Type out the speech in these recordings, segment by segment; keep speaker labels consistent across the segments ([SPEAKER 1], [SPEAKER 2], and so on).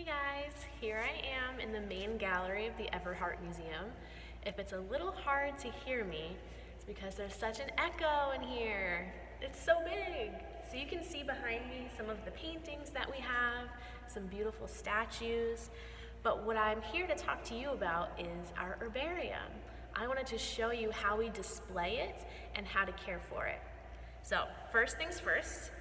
[SPEAKER 1] Hey guys, here I am in the main gallery of the Everhart Museum. If it's a little hard to hear me, it's because there's such an echo in here. It's so big. So you can see behind me some of the paintings that we have, some beautiful statues. But what I'm here to talk to you about is our herbarium. I wanted to show you how we display it and how to care for it. So first things first,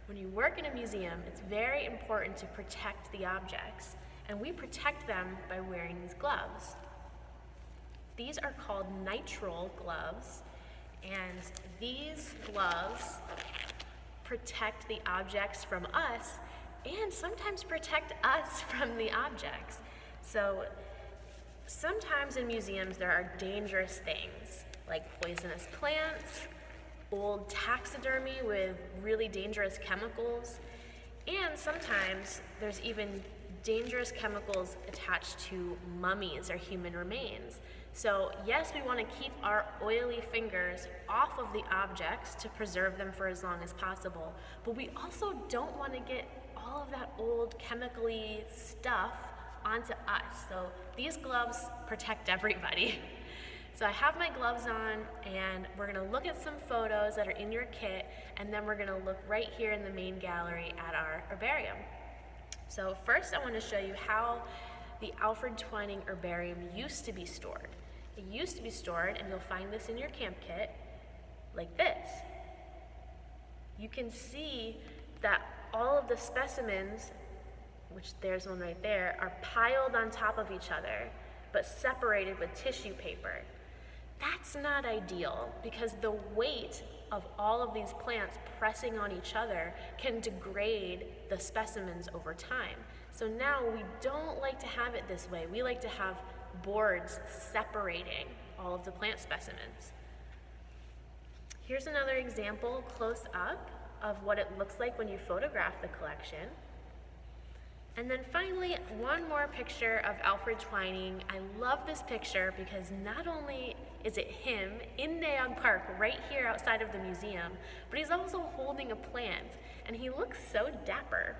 [SPEAKER 1] when you work in a museum, it's very important to protect the objects, and we protect them by wearing these gloves. These are called Nitrile Gloves, and these gloves protect the objects from us and sometimes protect us from the objects. So sometimes in museums there are dangerous things like poisonous plants, old taxidermy with really dangerous chemicals, and sometimes there's even dangerous chemicals attached to mummies or human remains. So yes, we want to keep our oily fingers off of the objects to preserve them for as long as possible, but we also don't want to get all of that old chemically stuff onto us. So these gloves protect everybody. So I have my gloves on, and we're going to look at some photos that are in your kit, and then we're going to look right here in the main gallery at our herbarium. So first I want to show you how the Alfred Twining herbarium used to be stored. It used to be stored, and you'll find this in your camp kit, like this. You can see that all of the specimens, which there's one right there, are piled on top of each other, but separated with tissue paper. That's not ideal because the weight of all of these plants pressing on each other can degrade the specimens over time. So now we don't like to have it this way. We like to have boards separating all of the plant specimens. Here's another example close up of what it looks like when you photograph the collection. And then finally, one more picture of Alfred Twining. I love this picture because not only is it him in Nayog Park right here outside of the museum, but he's also holding a plant, and he looks so dapper.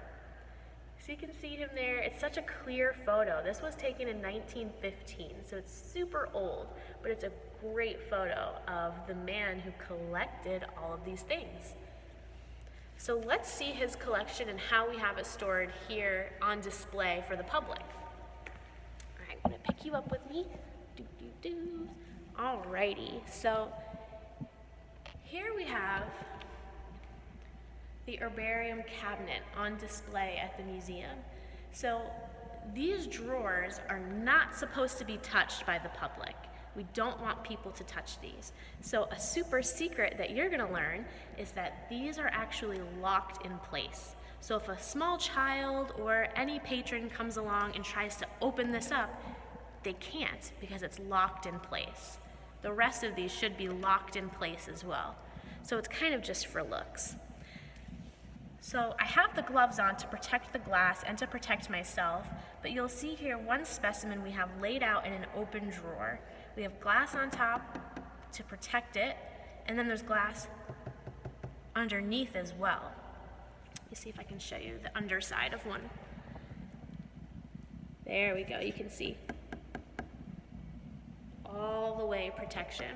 [SPEAKER 1] So you can see him there. It's such a clear photo. This was taken in 1915, so it's super old, but it's a great photo of the man who collected all of these things. So let's see his collection and how we have it stored here on display for the public. All right, I'm gonna pick you up with me. Alrighty, so here we have the herbarium cabinet on display at the museum. So these drawers are not supposed to be touched by the public. We don't want people to touch these. So a super secret that you're gonna learn is that these are actually locked in place. So if a small child or any patron comes along and tries to open this up, they can't because it's locked in place. The rest of these should be locked in place as well. So it's kind of just for looks. So I have the gloves on to protect the glass and to protect myself, but you'll see here one specimen we have laid out in an open drawer. We have glass on top to protect it, and then there's glass underneath as well. Let me see if I can show you the underside of one. There we go, you can see. All the way protection.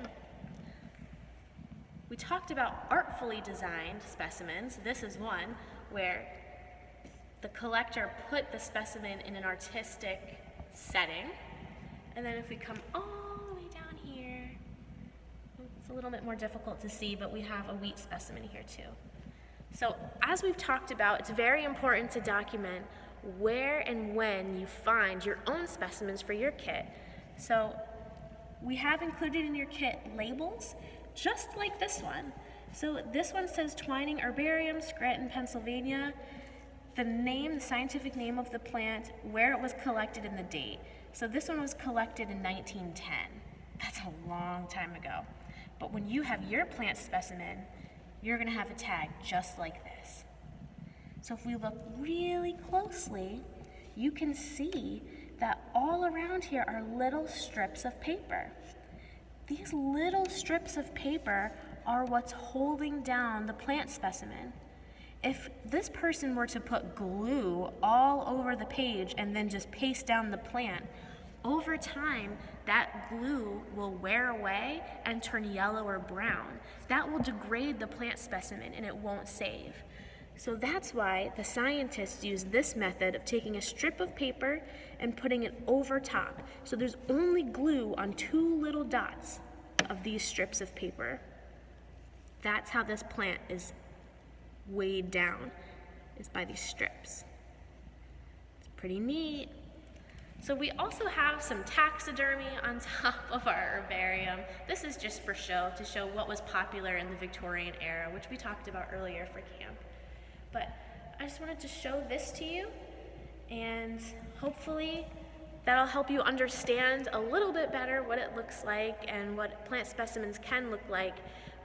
[SPEAKER 1] We talked about artfully designed specimens. This is one where the collector put the specimen in an artistic setting. And then if we come all the way down here, it's a little bit more difficult to see, but we have a wheat specimen here too. So as we've talked about, it's very important to document where and when you find your own specimens for your kit. So we have included in your kit labels, just like this one. So this one says Twining Herbarium, Scranton, Pennsylvania, the name, the scientific name of the plant, where it was collected, and the date. So this one was collected in 1910. That's a long time ago. But when you have your plant specimen, you're gonna have a tag just like this. So if we look really closely, you can see that all around here are little strips of paper. These little strips of paper are what's holding down the plant specimen. if this person were to put glue all over the page and then just paste down the plant, over time, that glue will wear away and turn yellow or brown. That will degrade the plant specimen and it won't save. So that's why the scientists use this method of taking a strip of paper and putting it over top. So there's only glue on 2 little dots of these strips of paper. That's how this plant is weighed down, is by these strips. It's pretty neat. So we also have some taxidermy on top of our herbarium. This is just for show, to show what was popular in the Victorian era, which we talked about earlier for camp. But I just wanted to show this to you, and hopefully that'll help you understand a little bit better what it looks like and what plant specimens can look like.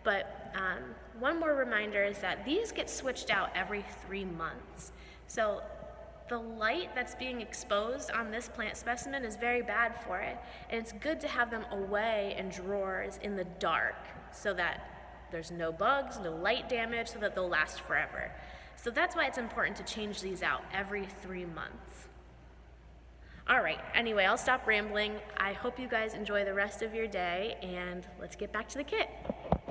[SPEAKER 1] But one more reminder is that these get switched out every 3 months. So the light that's being exposed on this plant specimen is very bad for it, and it's good to have them away in drawers in the dark so that there's no bugs, no light damage, so that they'll last forever. So that's why it's important to change these out every 3 months. All right, anyway, I'll stop rambling. I hope you guys enjoy the rest of your day, and let's get back to the kit.